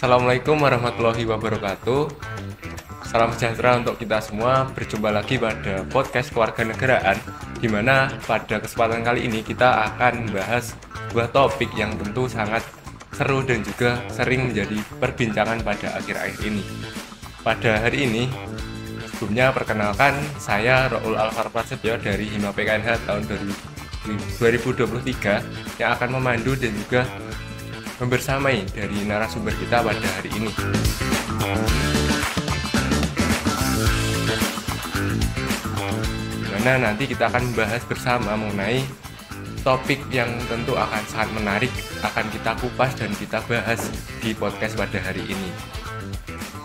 Assalamualaikum warahmatullahi wabarakatuh. Salam sejahtera untuk kita semua. Berjumpa lagi pada podcast Kewarganegaraan, di mana pada kesempatan kali ini kita akan membahas sebuah topik yang tentu sangat seru dan juga sering menjadi perbincangan pada akhir-akhir ini. Pada hari ini, sebelumnya perkenalkan, saya Raul Alvar Prasetyo dari Hima PKNH tahun 2023 yang akan memandu dan juga membersamai dari narasumber kita pada hari ini. Dimana nanti kita akan membahas bersama mengenai topik yang tentu akan sangat menarik, akan kita kupas dan kita bahas di podcast pada hari ini.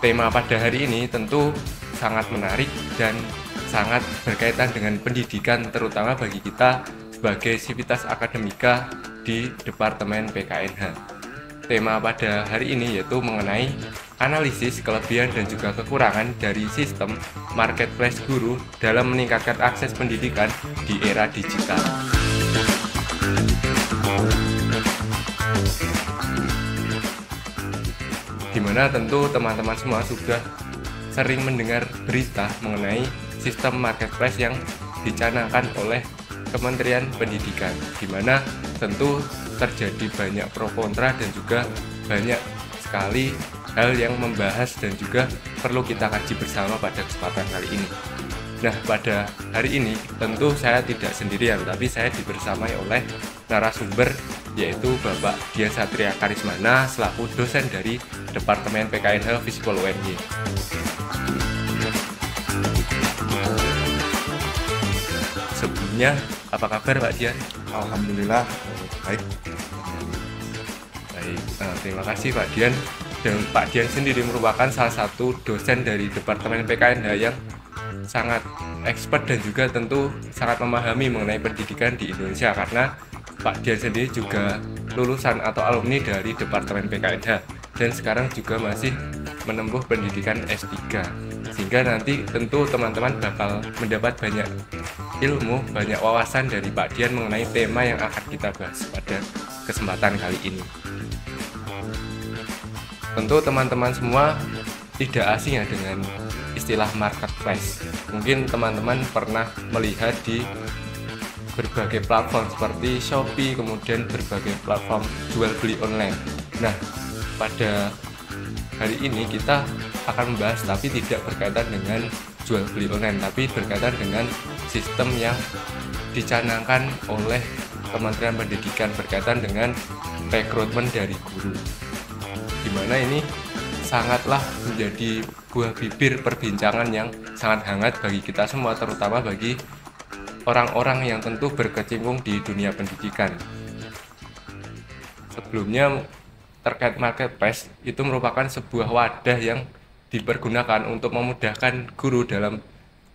Tema pada hari ini tentu sangat menarik dan sangat berkaitan dengan pendidikan, terutama bagi kita sebagai sivitas akademika di Departemen PKNH. Tema pada hari ini yaitu mengenai analisis kelebihan dan juga kekurangan dari sistem marketplace guru dalam meningkatkan akses pendidikan di era digital. Dimana tentu teman-teman semua sudah sering mendengar berita mengenai sistem marketplace yang dicanangkan oleh Kementerian Pendidikan, dimana tentu terjadi banyak pro kontra dan juga banyak sekali hal yang membahas dan juga perlu kita kaji bersama pada kesempatan kali ini. Nah, pada hari ini tentu saya tidak sendirian, tapi saya dibersamai oleh narasumber yaitu Bapak Dian Satria Karismana selaku dosen dari Departemen PKNH Fisikol UNY. Sebelumnya, apa kabar Pak Dian? Alhamdulillah baik. Terima kasih Pak Dian. Dan Pak Dian sendiri merupakan salah satu dosen dari Departemen PKNH yang sangat expert dan juga tentu sangat memahami mengenai pendidikan di Indonesia, karena Pak Dian sendiri juga lulusan atau alumni dari Departemen PKNH dan sekarang juga masih menempuh pendidikan S3, sehingga nanti tentu teman-teman bakal mendapat banyak ilmu, banyak wawasan dari Pak Dian mengenai tema yang akan kita bahas pada kesempatan kali ini. Tentu teman-teman semua tidak asing ya dengan istilah marketplace. Mungkin teman-teman pernah melihat di berbagai platform seperti Shopee, kemudian berbagai platform jual beli online. Nah, pada hari ini kita akan membahas tapi tidak berkaitan dengan jual beli online, tapi berkaitan dengan sistem yang dicanangkan oleh Kementerian Pendidikan berkaitan dengan rekrutmen dari guru, dimana ini sangatlah menjadi buah bibir perbincangan yang sangat hangat bagi kita semua, terutama bagi orang-orang yang tentu berkecimpung di dunia pendidikan. Sebelumnya, terkait marketplace itu merupakan sebuah wadah yang dipergunakan untuk memudahkan guru dalam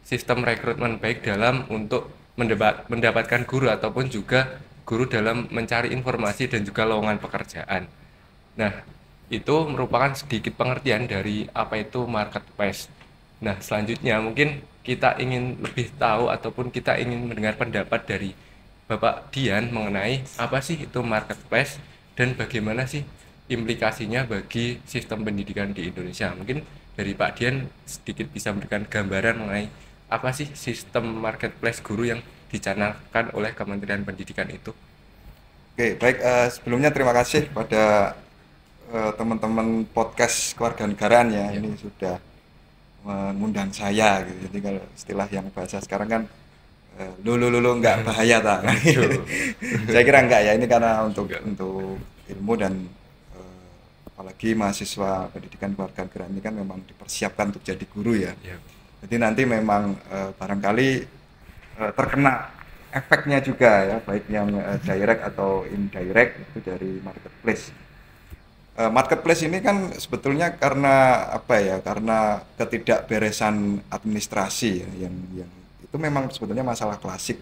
sistem rekrutmen, baik dalam untuk mendapatkan guru ataupun juga guru dalam mencari informasi dan juga lowongan pekerjaan. Nah, itu merupakan sedikit pengertian dari apa itu marketplace. Nah, selanjutnya mungkin kita ingin lebih tahu ataupun kita ingin mendengar pendapat dari Bapak Dian mengenai apa sih itu marketplace dan bagaimana sih implikasinya bagi sistem pendidikan di Indonesia. Mungkin dari Pak Dian sedikit bisa memberikan gambaran mengenai apa sih sistem marketplace guru yang dicanangkan oleh Kementerian Pendidikan itu. Oke, baik. Sebelumnya terima kasih pada teman-teman podcast Kewarganegaraan ya. Ini sudah mengundang saya gitu. Jadi kalau istilah yang bahasa sekarang kan lulu nggak bahaya tak. Saya kira enggak ya, ini karena untuk ilmu dan apalagi mahasiswa pendidikan kewarganegaraan ini kan memang dipersiapkan untuk jadi guru ya. Jadi nanti memang barangkali terkena efeknya juga ya, baik yang direct atau indirect itu dari marketplace. Marketplace ini kan sebetulnya karena apa ya? Karena ketidakberesan administrasi ya, yang itu memang sebetulnya masalah klasik.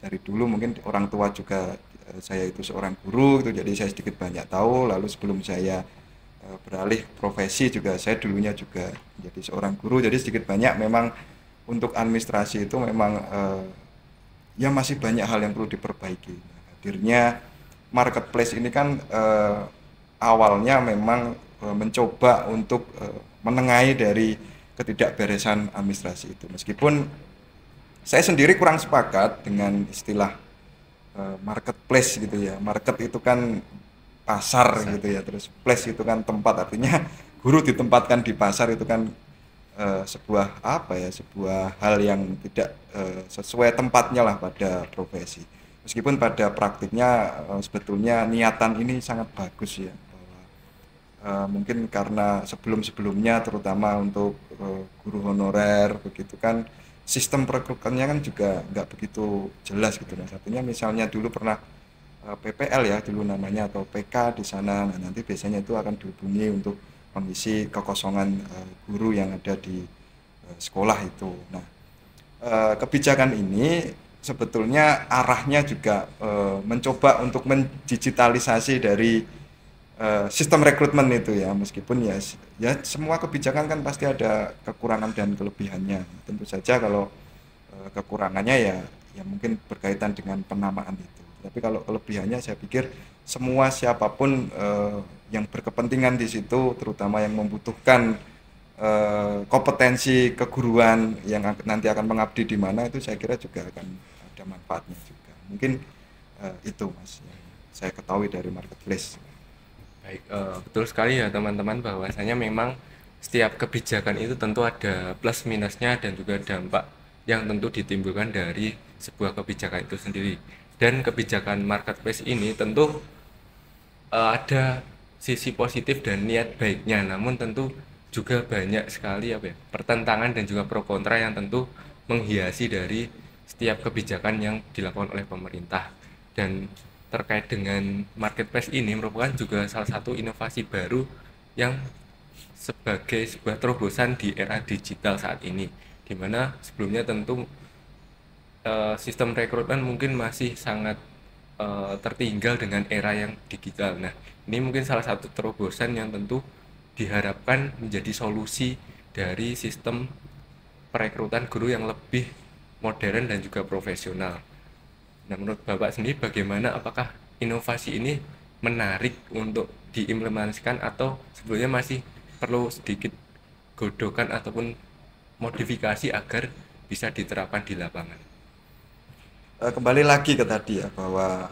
Dari dulu mungkin orang tua juga, saya itu seorang guru gitu, jadi saya sedikit banyak tahu. Lalu sebelum saya beralih profesi juga saya dulunya juga jadi seorang guru, jadi sedikit banyak memang untuk administrasi itu memang ya masih banyak hal yang perlu diperbaiki. Hadirnya marketplace ini kan awalnya memang mencoba untuk menengahi dari ketidakberesan administrasi itu. Meskipun saya sendiri kurang sepakat dengan istilah marketplace gitu ya. Market itu kan pasar gitu ya, terus place itu kan tempat, artinya guru ditempatkan di pasar itu kan sebuah apa ya, sebuah hal yang tidak sesuai tempatnya lah pada profesi. Meskipun pada praktiknya sebetulnya niatan ini sangat bagus ya, bahwa mungkin karena sebelum-sebelumnya terutama untuk guru honorer begitu kan sistem perekrutannya kan juga nggak begitu jelas gitu. Nah, satunya misalnya dulu pernah PPL ya dulu namanya, atau PK di sana. Nah, nanti biasanya itu akan dihubungi untuk mengisi kekosongan guru yang ada di sekolah itu. Nah, kebijakan ini sebetulnya arahnya juga mencoba untuk mendigitalisasi dari sistem rekrutmen itu ya, meskipun ya semua kebijakan kan pasti ada kekurangan dan kelebihannya. Tentu saja kalau kekurangannya ya mungkin berkaitan dengan penamaan itu. Tapi kalau kelebihannya saya pikir semua siapapun yang berkepentingan di situ, terutama yang membutuhkan kompetensi keguruan yang nanti akan mengabdi di mana, itu saya kira juga akan ada manfaatnya juga. Mungkin itu Mas yang saya ketahui dari marketplace. Baik, betul sekali ya teman-teman, bahwasanya memang setiap kebijakan itu tentu ada plus minusnya dan juga dampak yang tentu ditimbulkan dari sebuah kebijakan itu sendiri. Dan kebijakan marketplace ini tentu ada sisi positif dan niat baiknya, namun tentu juga banyak sekali pertentangan dan juga pro kontra yang tentu menghiasi dari setiap kebijakan yang dilakukan oleh pemerintah. Dan terkait dengan marketplace ini merupakan juga salah satu inovasi baru yang sebagai sebuah terobosan di era digital saat ini, di mana sebelumnya tentu sistem rekrutmen mungkin masih sangat tertinggal dengan era yang digital. Nah, ini mungkin salah satu terobosan yang tentu diharapkan menjadi solusi dari sistem perekrutan guru yang lebih modern dan juga profesional. Nah, menurut Bapak sendiri bagaimana, apakah inovasi ini menarik untuk diimplementasikan atau sebetulnya masih perlu sedikit godokan ataupun modifikasi agar bisa diterapkan di lapangan? Kembali lagi ke tadi ya, bahwa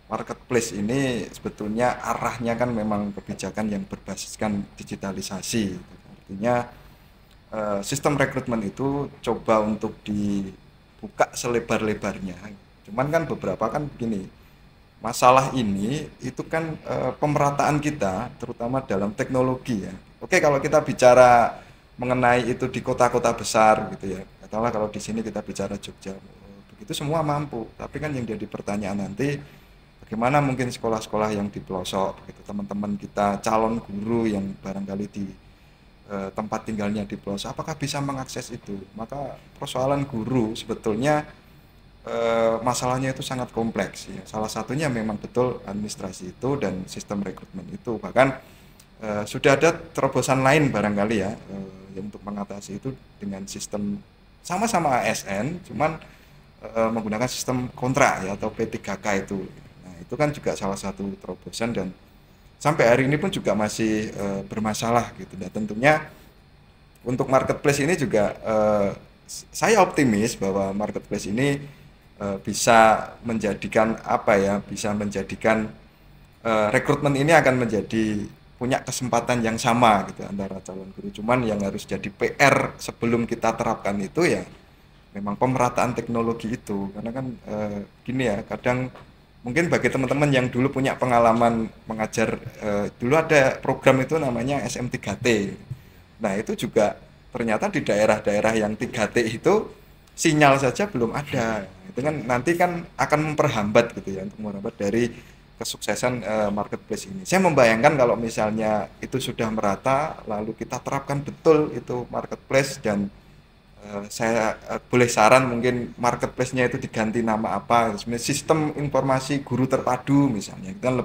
marketplace ini sebetulnya arahnya kan memang kebijakan yang berbasiskan digitalisasi. Artinya sistem rekrutmen itu coba untuk dibuka selebar-lebarnya. Cuman kan beberapa kan begini, masalah ini itu kan pemerataan kita terutama dalam teknologi ya. Oke, kalau kita bicara mengenai itu di kota-kota besar gitu ya, katakanlah kalau di sini kita bicara Jogja, begitu semua mampu. Tapi kan yang jadi pertanyaan nanti, bagaimana mungkin sekolah-sekolah yang di pelosok gitu, teman-teman kita calon guru yang barangkali di tempat tinggalnya di pelosok, apakah bisa mengakses itu? Maka persoalan guru sebetulnya masalahnya itu sangat kompleks ya. Salah satunya memang betul administrasi itu dan sistem rekrutmen itu. Bahkan sudah ada terobosan lain barangkali ya yang untuk mengatasi itu dengan sistem sama-sama ASN, cuman menggunakan sistem kontrak ya, atau P3K itu. Nah, itu kan juga salah satu terobosan dan sampai hari ini pun juga masih bermasalah gitu. Dan tentunya untuk marketplace ini juga saya optimis bahwa marketplace ini bisa menjadikan bisa menjadikan rekrutmen ini akan menjadi punya kesempatan yang sama gitu antara calon guru. Cuman yang harus jadi PR sebelum kita terapkan itu ya memang pemerataan teknologi itu. Karena kan gini ya, kadang mungkin bagi teman-teman yang dulu punya pengalaman mengajar, dulu ada program itu namanya SM3T. Nah, itu juga ternyata di daerah-daerah yang 3T itu sinyal saja belum ada. Itu kan nanti kan akan memperhambat gitu ya, untuk memperhambat dari kesuksesan marketplace ini. Saya membayangkan kalau misalnya itu sudah merata, lalu kita terapkan betul itu marketplace, dan saya boleh saran mungkin marketplace-nya itu diganti nama apa, sebenarnya sistem informasi guru terpadu misalnya, itu kan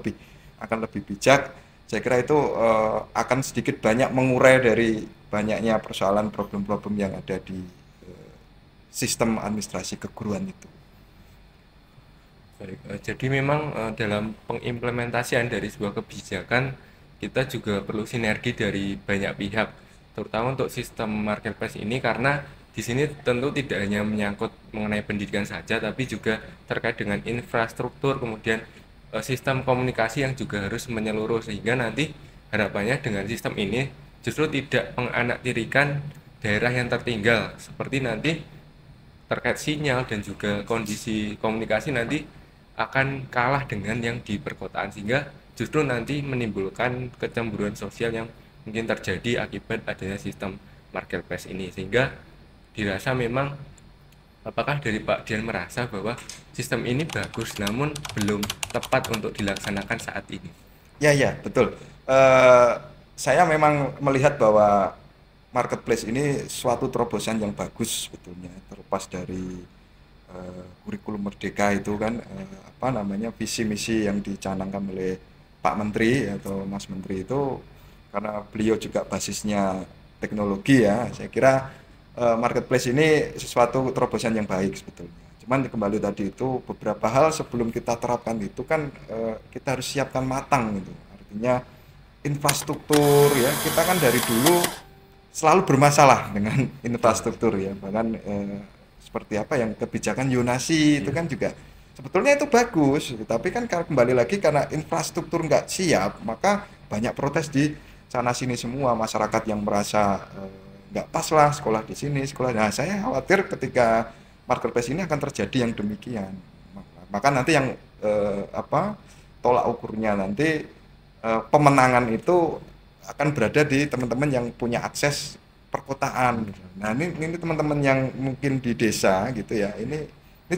akan lebih bijak. Saya kira itu akan sedikit banyak mengurai dari banyaknya persoalan problem-problem yang ada di sistem administrasi keguruan itu. Baik, jadi memang dalam pengimplementasian dari sebuah kebijakan kita juga perlu sinergi dari banyak pihak, terutama untuk sistem marketplace ini karena di sini tentu tidak hanya menyangkut mengenai pendidikan saja, tapi juga terkait dengan infrastruktur, kemudian sistem komunikasi yang juga harus menyeluruh sehingga nanti harapannya dengan sistem ini justru tidak menganaktirikan daerah yang tertinggal seperti nanti terkait sinyal dan juga kondisi komunikasi nanti akan kalah dengan yang di perkotaan sehingga justru nanti menimbulkan kecemburuan sosial yang mungkin terjadi akibat adanya sistem marketplace ini sehingga dirasa memang apakah dari Pak Dian merasa bahwa sistem ini bagus namun belum tepat untuk dilaksanakan saat ini. Ya, betul. Eh, saya memang melihat bahwa marketplace ini suatu terobosan yang bagus sebetulnya, terlepas dari kurikulum Merdeka itu kan apa namanya visi misi yang dicanangkan oleh Pak Menteri atau Mas Menteri itu, karena beliau juga basisnya teknologi ya. Saya kira marketplace ini sesuatu terobosan yang baik sebetulnya. Cuman kembali tadi itu beberapa hal sebelum kita terapkan itu kan kita harus siapkan matang gitu. Artinya infrastruktur ya, kita kan dari dulu selalu bermasalah dengan infrastruktur ya, bahkan seperti apa yang kebijakan Yonasi itu kan juga sebetulnya itu bagus, tapi kan kalau kembali lagi karena infrastruktur nggak siap, maka banyak protes di sana sini semua masyarakat yang merasa nggak pas lah sekolah di sini sekolah. Nah saya khawatir ketika marketplace ini akan terjadi yang demikian, maka nanti yang apa tolak ukurnya nanti pemenangan itu akan berada di teman-teman yang punya akses perkotaan. Nah ini teman-teman yang mungkin di desa gitu ya, ini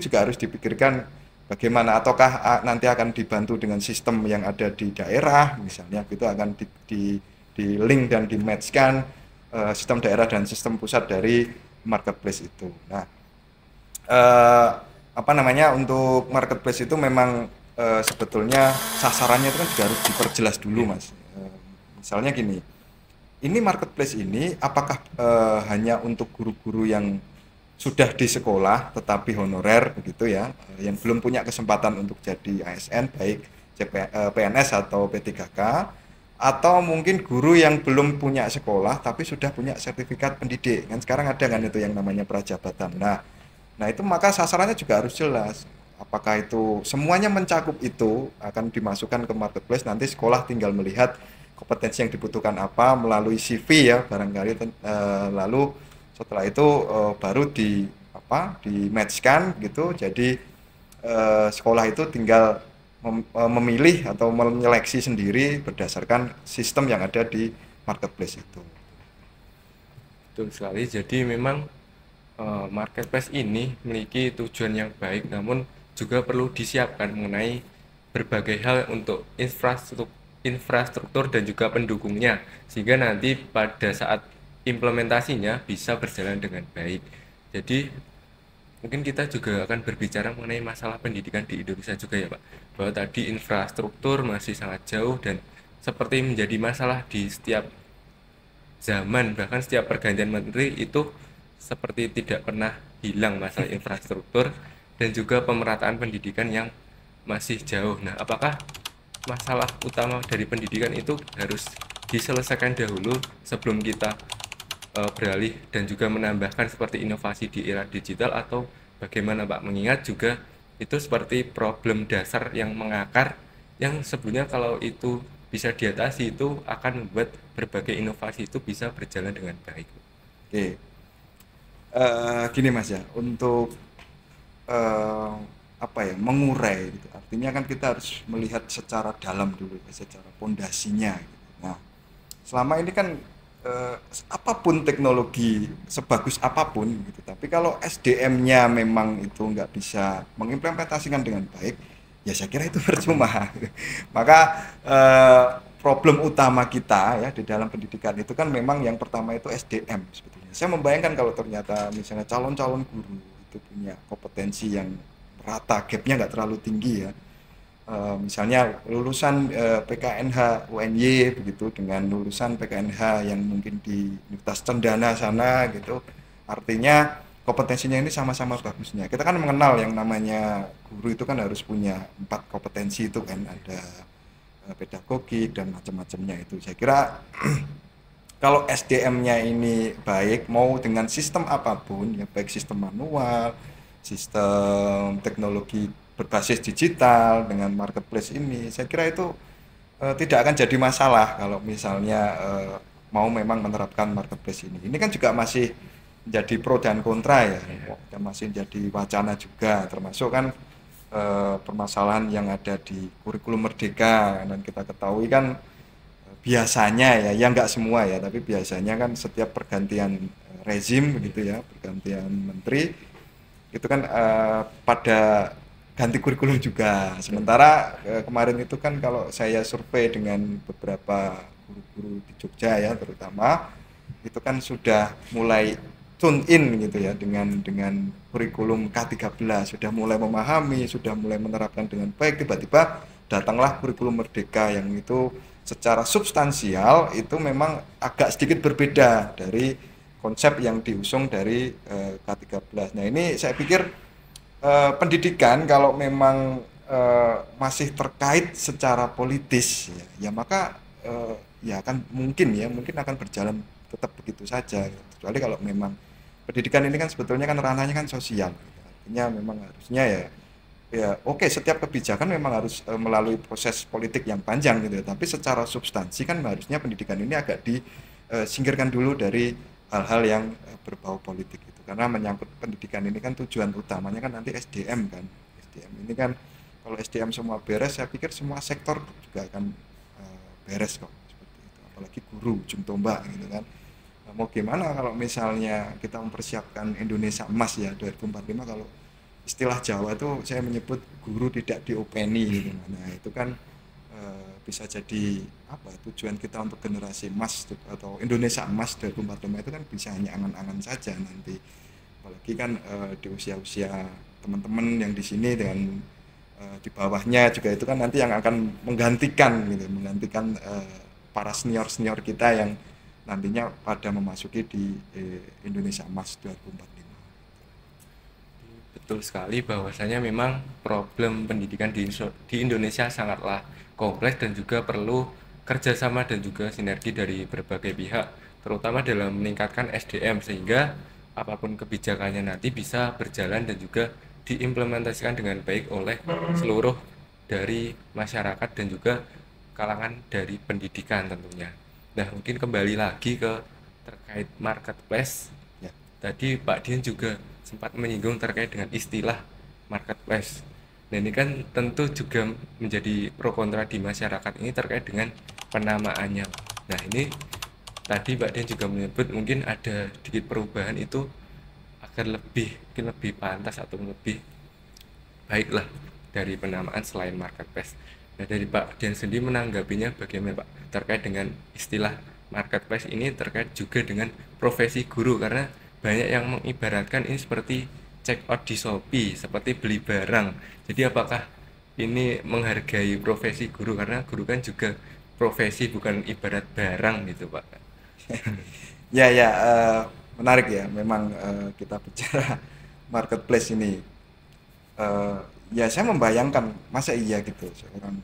juga harus dipikirkan bagaimana, ataukah nanti akan dibantu dengan sistem yang ada di daerah misalnya gitu, akan di link dan di matchkan sistem daerah dan sistem pusat dari marketplace itu. Nah apa namanya, untuk marketplace itu memang sebetulnya sasarannya itu kan juga harus diperjelas dulu mas. Misalnya gini, ini marketplace ini apakah hanya untuk guru-guru yang sudah di sekolah tetapi honorer begitu ya, yang belum punya kesempatan untuk jadi ASN baik PNS atau P3K, atau mungkin guru yang belum punya sekolah tapi sudah punya sertifikat pendidik, kan sekarang ada kan itu yang namanya prajabatan. Nah itu maka sasarannya juga harus jelas. Apakah itu semuanya mencakup itu akan dimasukkan ke marketplace, nanti sekolah tinggal melihat kompetensi yang dibutuhkan apa melalui CV ya barangkali, lalu setelah itu baru di matchkan gitu. Jadi sekolah itu tinggal memilih atau menyeleksi sendiri berdasarkan sistem yang ada di marketplace itu. Betul sekali. Jadi memang marketplace ini memiliki tujuan yang baik namun juga perlu disiapkan mengenai berbagai hal untuk infrastruktur dan juga pendukungnya sehingga nanti pada saat implementasinya bisa berjalan dengan baik. Jadi mungkin kita juga akan berbicara mengenai masalah pendidikan di Indonesia juga ya Pak, bahwa tadi infrastruktur masih sangat jauh dan seperti menjadi masalah di setiap zaman, bahkan setiap pergantian menteri itu seperti tidak pernah hilang masalah infrastruktur dan juga pemerataan pendidikan yang masih jauh. Nah, apakah masalah utama dari pendidikan itu harus diselesaikan dahulu sebelum kita beralih dan juga menambahkan seperti inovasi di era digital, atau bagaimana Pak? Mengingat juga itu seperti problem dasar yang mengakar yang sebenarnya kalau itu bisa diatasi itu akan membuat berbagai inovasi itu bisa berjalan dengan baik. Oke, gini mas ya, untuk apa ya, mengurai gitu. Artinya kan kita harus melihat secara dalam dulu, secara pondasinya gitu. Nah, selama ini kan apapun teknologi sebagus apapun gitu, tapi kalau SDM-nya memang itu nggak bisa mengimplementasikan dengan baik, ya saya kira itu percuma. Maka problem utama kita ya di dalam pendidikan itu kan memang yang pertama itu SDM sebetulnya. Saya membayangkan kalau ternyata misalnya calon-calon guru itu punya kompetensi yang rata, gapnya nggak terlalu tinggi ya. Misalnya lulusan PKNH UNY begitu dengan lulusan PKNH yang mungkin di Universitas Cendana sana gitu, artinya kompetensinya ini sama-sama bagusnya. Kita kan mengenal yang namanya guru itu kan harus punya 4 kompetensi itu kan, ada pedagogik dan macam-macamnya itu. Saya kira kalau SDM-nya ini baik, mau dengan sistem apapun, ya baik sistem manual, sistem teknologi berbasis digital dengan marketplace ini, saya kira itu tidak akan jadi masalah kalau misalnya mau memang menerapkan marketplace ini. Ini kan juga masih menjadi pro dan kontra ya, dan masih menjadi wacana juga, termasuk kan permasalahan yang ada di kurikulum Merdeka. Dan kita ketahui kan biasanya ya nggak semua ya, tapi biasanya kan setiap pergantian rezim begitu ya, pergantian menteri itu kan pada ganti kurikulum juga. Sementara kemarin itu kan kalau saya survei dengan beberapa guru-guru di Jogja ya terutama, itu kan sudah mulai tune in gitu ya dengan kurikulum K13, sudah mulai memahami, sudah mulai menerapkan dengan baik. Tiba-tiba datanglah kurikulum Merdeka yang itu secara substansial itu memang agak sedikit berbeda dari konsep yang diusung dari K13. Nah ini saya pikir pendidikan kalau memang masih terkait secara politis ya maka ya akan mungkin akan berjalan tetap begitu saja, kecuali kalau memang pendidikan ini kan sebetulnya kan ranahnya kan sosial, artinya memang harusnya ya oke, setiap kebijakan memang harus melalui proses politik yang panjang gitu ya, tapi secara substansi kan harusnya pendidikan ini agak disingkirkan dulu dari hal-hal yang berbau politik itu, karena menyangkut pendidikan ini kan tujuan utamanya kan nanti SDM kan. SDM ini kan kalau SDM semua beres, saya pikir semua sektor juga akan beres kok, seperti itu, apalagi guru ujung tombak gitu kan. Mau gimana kalau misalnya kita mempersiapkan Indonesia emas ya 2045, kalau istilah Jawa itu saya menyebut guru tidak diopeni gitu. Nah itu kan bisa jadi apa tujuan kita untuk generasi emas atau Indonesia emas 2045 itu kan bisa hanya angan-angan saja nanti, apalagi kan di usia-usia teman-teman yang di sini dengan di bawahnya juga itu kan nanti yang akan menggantikan para senior kita yang nantinya pada memasuki di Indonesia emas 2045. Betul sekali bahwasanya memang problem pendidikan di Indonesia sangatlah kompleks dan juga perlu kerjasama dan juga sinergi dari berbagai pihak, terutama dalam meningkatkan SDM sehingga apapun kebijakannya nanti bisa berjalan dan juga diimplementasikan dengan baik oleh seluruh dari masyarakat dan juga kalangan dari pendidikan tentunya. Nah mungkin kembali lagi ke terkait marketplace ya, tadi Pak Dian juga sempat menyinggung terkait dengan istilah marketplace. Nah ini kan tentu juga menjadi pro kontra di masyarakat ini terkait dengan penamaannya. Nah ini tadi Pak Dian juga menyebut mungkin ada sedikit perubahan itu agar mungkin lebih pantas atau lebih baiklah dari penamaan selain marketplace. Nah dari Pak Dian sendiri menanggapinya bagaimana Pak terkait dengan istilah marketplace ini terkait juga dengan profesi guru, karena banyak yang mengibaratkan ini seperti check out di Shopee, seperti beli barang. Jadi apakah ini menghargai profesi guru, karena guru kan juga profesi bukan ibarat barang gitu Pak. Ya menarik ya memang kita bicara marketplace ini. Ya saya membayangkan masa iya gitu seorang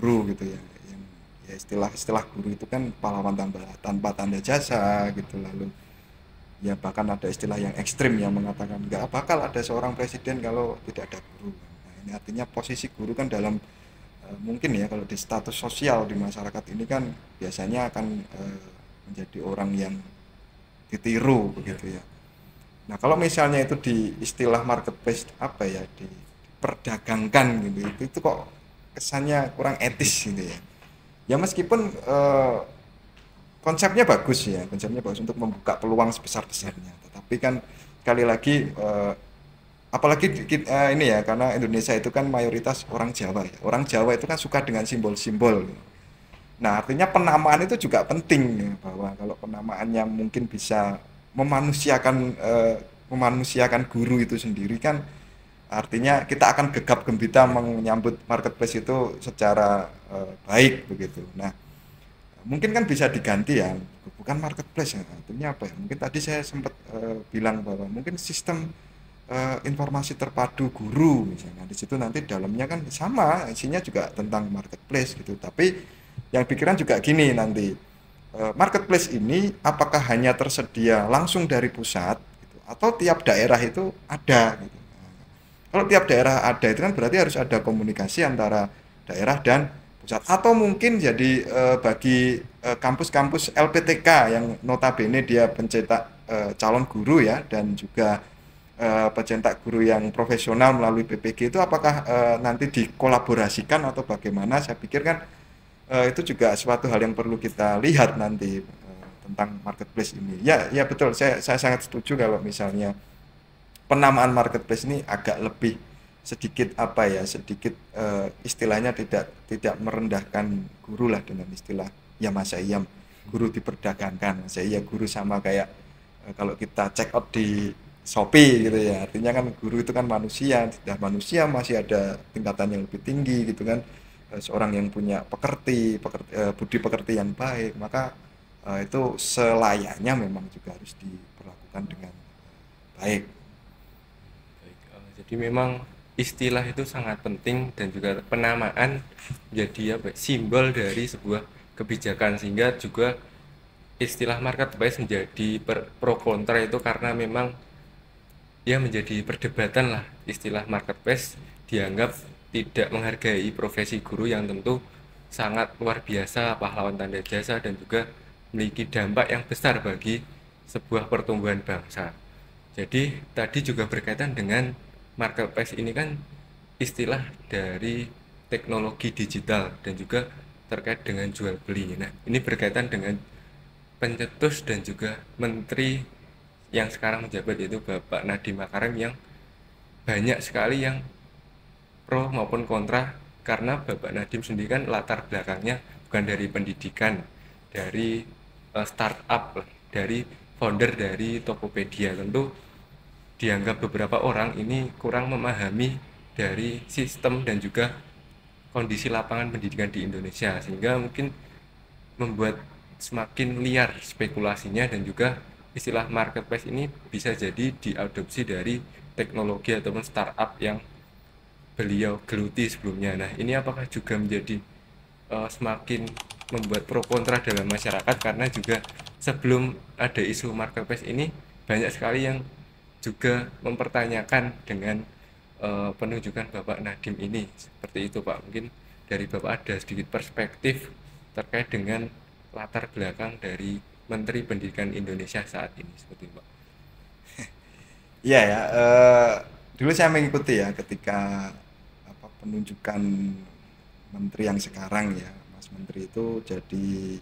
guru gitu ya yang ya istilah guru itu kan pahlawan tanpa tanda jasa gitu, lalu ya bahkan ada istilah yang ekstrim yang mengatakan nggak bakal ada seorang presiden kalau tidak ada guru. Nah, ini artinya posisi guru kan dalam mungkin ya kalau di status sosial di masyarakat ini kan biasanya akan menjadi orang yang ditiru begitu ya. Nah kalau misalnya itu di istilah marketplace apa ya diperdagangkan gitu, itu kok kesannya kurang etis gitu ya. Ya meskipun konsepnya bagus untuk membuka peluang sebesar-besarnya, tetapi kan sekali lagi apalagi ini ya karena Indonesia itu kan mayoritas orang Jawa ya. Orang Jawa itu kan suka dengan simbol-simbol. Nah, artinya penamaan itu juga penting ya, bahwa kalau penamaannya mungkin bisa memanusiakan guru itu sendiri kan artinya kita akan gegap gempita menyambut marketplace itu secara baik begitu. Nah, mungkin kan bisa diganti ya, bukan marketplace ya, artinya apa ya? Mungkin tadi saya sempat bilang bahwa mungkin sistem informasi terpadu guru misalnya. Di situ nanti dalamnya kan sama, isinya juga tentang marketplace gitu. Tapi yang pikiran juga gini nanti, marketplace ini apakah hanya tersedia langsung dari pusat gitu, atau tiap daerah itu ada gitu. Nah, kalau tiap daerah ada itu kan berarti harus ada komunikasi antara daerah dan pusat, atau mungkin jadi bagi kampus-kampus LPTK yang notabene dia pencetak calon guru ya, dan juga pencetak guru yang profesional melalui PPG itu apakah nanti dikolaborasikan atau bagaimana? Saya pikir kan itu juga suatu hal yang perlu kita lihat nanti tentang marketplace ini. Ya, ya betul. Saya sangat setuju kalau misalnya penamaan marketplace ini agak lebih sedikit apa ya, sedikit istilahnya tidak merendahkan guru lah dengan istilah ya masa iya guru diperdagangkan. Masa iya guru sama kayak kalau kita check out di Shopee gitu ya, artinya kan guru itu kan manusia, sudah manusia masih ada tingkatan yang lebih tinggi gitu kan. Seorang yang punya budi pekerti yang baik, maka itu selayaknya memang juga harus diperlakukan dengan baik. Baik, jadi memang istilah itu sangat penting dan juga penamaan menjadi apa, simbol dari sebuah kebijakan, sehingga juga istilah marketplace menjadi pro kontra itu karena memang ya menjadi perdebatan lah. Istilah marketplace dianggap tidak menghargai profesi guru yang tentu sangat luar biasa, pahlawan tanda jasa, dan juga memiliki dampak yang besar bagi sebuah pertumbuhan bangsa. Jadi tadi juga berkaitan dengan marketplace ini kan istilah dari teknologi digital dan juga terkait dengan jual beli. Nah, ini berkaitan dengan pencetus dan juga menteri yang sekarang menjabat, yaitu Bapak Nadiem Makarim, yang banyak sekali yang pro maupun kontra, karena Bapak Nadiem sendiri kan latar belakangnya bukan dari pendidikan, dari startup, dari founder dari Tokopedia. Tentu dianggap beberapa orang ini kurang memahami dari sistem dan juga kondisi lapangan pendidikan di Indonesia, sehingga mungkin membuat semakin liar spekulasinya, dan juga istilah marketplace ini bisa jadi diadopsi dari teknologi ataupun startup yang beliau geluti sebelumnya. Nah, ini apakah juga menjadi semakin membuat pro kontra dalam masyarakat, karena juga sebelum ada isu marketplace ini banyak sekali yang juga mempertanyakan dengan penunjukan Bapak Nadiem ini. Seperti itu Pak, mungkin dari Bapak ada sedikit perspektif terkait dengan latar belakang dari Menteri Pendidikan Indonesia saat ini, seperti itu Pak. Iya ya, dulu saya mengikuti ya ketika penunjukan menteri yang sekarang ya, Mas Menteri itu jadi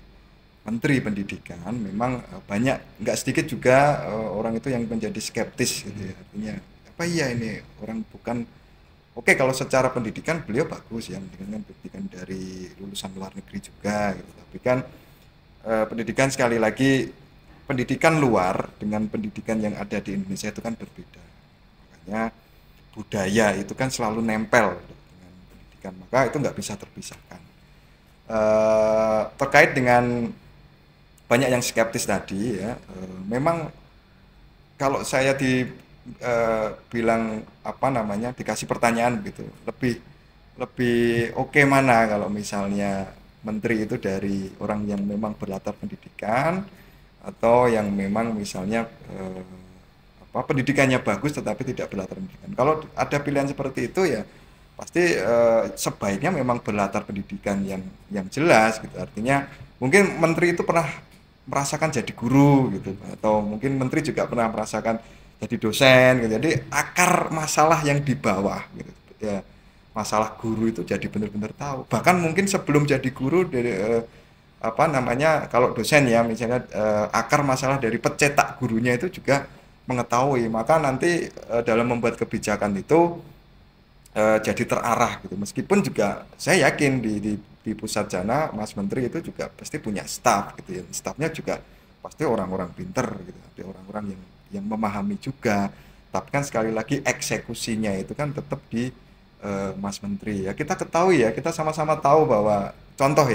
Menteri Pendidikan. Memang banyak, nggak sedikit juga orang itu yang menjadi skeptis gitu ya, artinya apa iya ini orang bukan, oke kalau secara pendidikan beliau bagus ya, dengan pendidikan dari lulusan luar negeri juga gitu, tapi kan pendidikan sekali lagi, pendidikan luar dengan pendidikan yang ada di Indonesia itu kan berbeda. Makanya budaya itu kan selalu nempel dengan pendidikan, maka itu nggak bisa terpisahkan. Terkait dengan banyak yang skeptis tadi ya, memang kalau saya bilang apa namanya, dikasih pertanyaan gitu, lebih oke mana kalau misalnya menteri itu dari orang yang memang berlatar pendidikan, atau yang memang misalnya pendidikannya bagus tetapi tidak berlatar pendidikan. Kalau ada pilihan seperti itu ya pasti sebaiknya memang berlatar pendidikan yang jelas gitu. Artinya mungkin menteri itu pernah merasakan jadi guru gitu, atau mungkin menteri juga pernah merasakan jadi dosen gitu. Jadi akar masalah yang di bawah gitu ya, masalah guru itu jadi benar-benar tahu. Bahkan mungkin sebelum jadi guru dari kalau dosen ya misalnya, akar masalah dari pencetak gurunya itu juga mengetahui. Maka nanti dalam membuat kebijakan itu jadi terarah gitu. Meskipun juga saya yakin di pusat sana Mas Menteri itu juga pasti punya staf gitu ya. Stafnya juga pasti orang-orang pinter gitu, pasti orang-orang yang memahami juga. Tapi kan sekali lagi eksekusinya itu kan tetap di Mas Menteri ya. Kita ketahui ya, kita sama-sama tahu bahwa contoh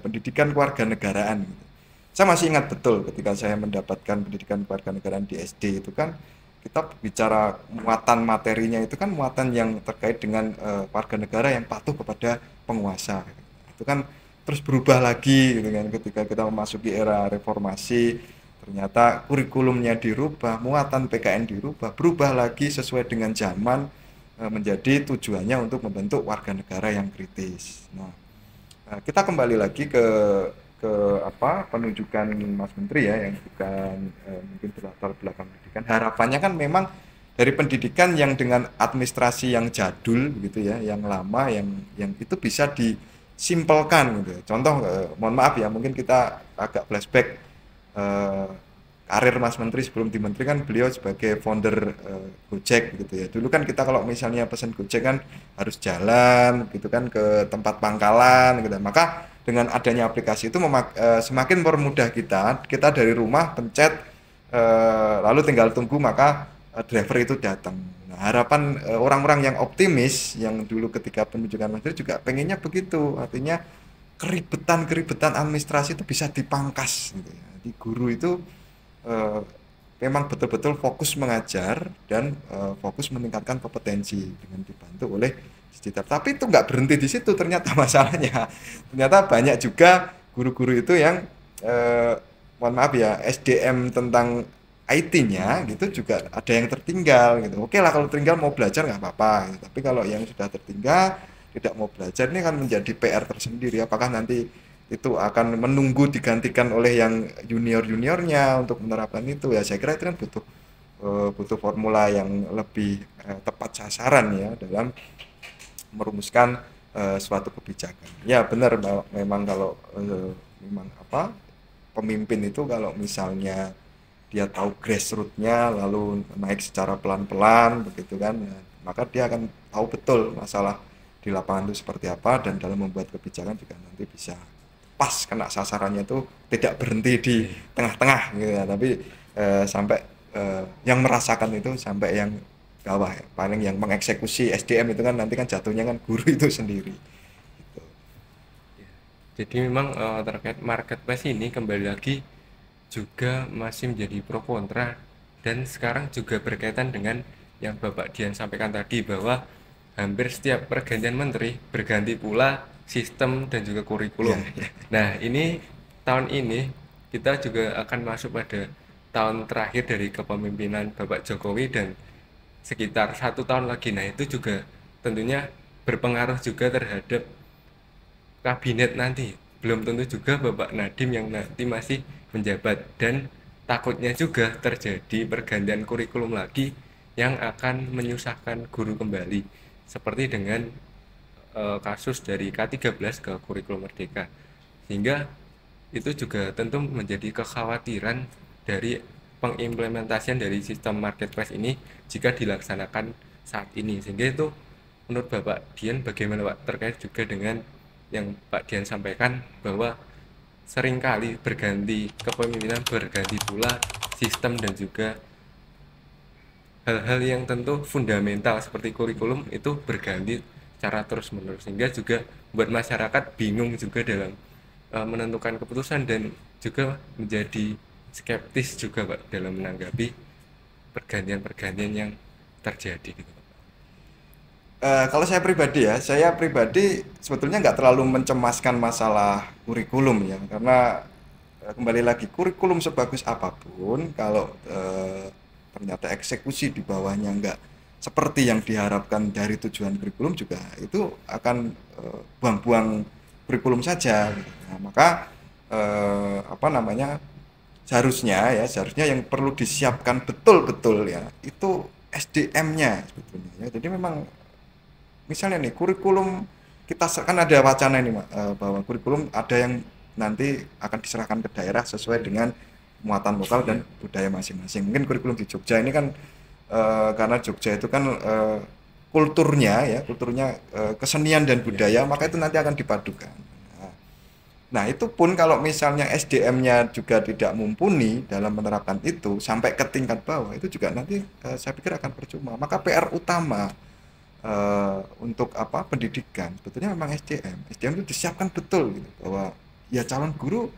pendidikan kewarganegaraan gitu. Saya masih ingat betul ketika saya mendapatkan pendidikan kewarganegaraan di SD itu kan kita bicara muatan materinya itu kan muatan yang terkait dengan warga negara yang patuh kepada penguasa. Itu kan terus berubah lagi gitu kan ketika kita memasuki era reformasi, ternyata kurikulumnya dirubah, muatan PKN dirubah, berubah lagi sesuai dengan zaman, menjadi tujuannya untuk membentuk warga negara yang kritis. Nah, kita kembali lagi ke apa penunjukan Mas Menteri ya yang bukan mungkin berlatar belakang pendidikan. Harapannya kan memang dari pendidikan yang dengan administrasi yang jadul gitu ya, yang lama, yang itu bisa disimpelkan gitu. Contoh, mohon maaf ya, mungkin kita agak flashback eh, karir Mas Menteri sebelum di Menteri kan beliau sebagai founder Gojek gitu ya. Dulu kan kita kalau misalnya pesan Gojek kan harus jalan gitu kan ke tempat pangkalan gitu. Maka dengan adanya aplikasi itu semakin mempermudah kita dari rumah pencet lalu tinggal tunggu maka driver itu datang. Nah, harapan orang-orang yang optimis yang dulu ketika penunjukan Menteri juga pengennya begitu. Artinya keribetan administrasi itu bisa dipangkas gitu ya. Di guru itu eh, memang betul-betul fokus mengajar dan fokus meningkatkan kompetensi dengan dibantu oleh digital. Tapi itu nggak berhenti di situ ternyata masalahnya. Ternyata banyak juga guru-guru itu yang mohon maaf ya SDM tentang IT-nya gitu juga ada yang tertinggal gitu. Oke lah kalau tertinggal mau belajar nggak apa-apa. Gitu. Tapi kalau yang sudah tertinggal tidak mau belajar ini kan menjadi PR tersendiri. Apakah nanti itu akan menunggu digantikan oleh yang junior-juniornya untuk menerapkan itu ya saya kira itu kan butuh formula yang lebih tepat sasaran ya dalam merumuskan suatu kebijakan. Ya benar memang kalau memang apa pemimpin itu kalau misalnya dia tahu grassroots-nya lalu naik secara pelan-pelan begitu kan ya, maka dia akan tahu betul masalah di lapangan itu seperti apa dan dalam membuat kebijakan juga nanti bisa pas kena sasarannya itu tidak berhenti di tengah-tengah gitu ya, tapi sampai yang merasakan itu sampai yang bawah ya. Paling yang mengeksekusi SDM itu kan nanti kan jatuhnya kan guru itu sendiri gitu. Jadi memang terkait marketplace ini kembali lagi juga masih menjadi pro kontra dan sekarang juga berkaitan dengan yang Bapak Dian sampaikan tadi bahwa hampir setiap pergantian menteri berganti pula sistem dan juga kurikulum. Nah, ini tahun ini kita juga akan masuk pada tahun terakhir dari kepemimpinan Bapak Jokowi dan sekitar 1 tahun lagi. Nah, itu juga tentunya berpengaruh juga terhadap kabinet nanti. Belum tentu juga Bapak Nadiem yang nanti masih menjabat dan takutnya juga terjadi pergantian kurikulum lagi yang akan menyusahkan guru kembali seperti dengan kasus dari K13 ke kurikulum merdeka, sehingga itu juga tentu menjadi kekhawatiran dari pengimplementasian dari sistem marketplace ini jika dilaksanakan saat ini. Sehingga itu menurut Bapak Dian bagaimana Pak terkait juga dengan yang Pak Dian sampaikan bahwa seringkali berganti kepemimpinan berganti pula sistem dan juga hal-hal yang tentu fundamental seperti kurikulum itu berganti secara terus-menerus sehingga juga buat masyarakat bingung juga dalam menentukan keputusan dan juga menjadi skeptis juga Pak dalam menanggapi pergantian-pergantian yang terjadi gitu. Kalau saya pribadi sebetulnya nggak terlalu mencemaskan masalah kurikulum ya, karena kembali lagi kurikulum sebagus apapun kalau ternyata eksekusi di bawahnya nggak seperti yang diharapkan dari tujuan kurikulum juga itu akan buang-buang kurikulum saja. Gitu. Nah, maka apa namanya seharusnya yang perlu disiapkan betul-betul ya itu SDM-nya sebetulnya. Ya. Jadi memang misalnya nih kurikulum kita kan ada wacana ini bahwa kurikulum ada yang nanti akan diserahkan ke daerah sesuai dengan muatan lokal dan budaya masing-masing. Mungkin kurikulum di Jogja ini kan karena Jogja itu kan kulturnya kesenian dan budaya, maka itu nanti akan dipadukan. Nah, itu pun kalau misalnya SDM-nya juga tidak mumpuni dalam menerapkan itu sampai ke tingkat bawah, itu juga nanti saya pikir akan percuma. Maka PR utama untuk pendidikan sebetulnya memang SDM itu disiapkan betul gitu bahwa ya calon guru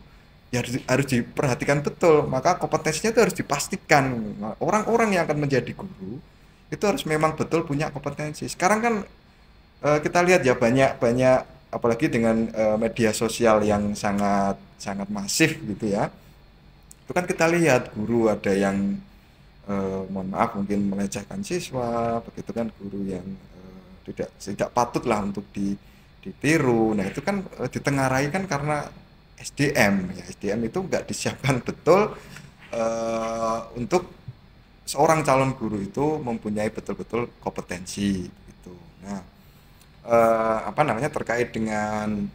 ya harus diperhatikan betul, maka kompetensinya itu harus dipastikan. Orang-orang yang akan menjadi guru itu harus memang betul punya kompetensi. Sekarang kan kita lihat ya banyak apalagi dengan media sosial yang sangat sangat masif gitu ya. Itu kan kita lihat guru ada yang mohon maaf mungkin melecehkan siswa, begitu kan guru yang tidak patut lah untuk ditiru. Nah itu kan ditengarai kan karena SDM ya, SDM itu nggak disiapkan betul untuk seorang calon guru itu mempunyai betul-betul kompetensi gitu. Nah apa namanya terkait dengan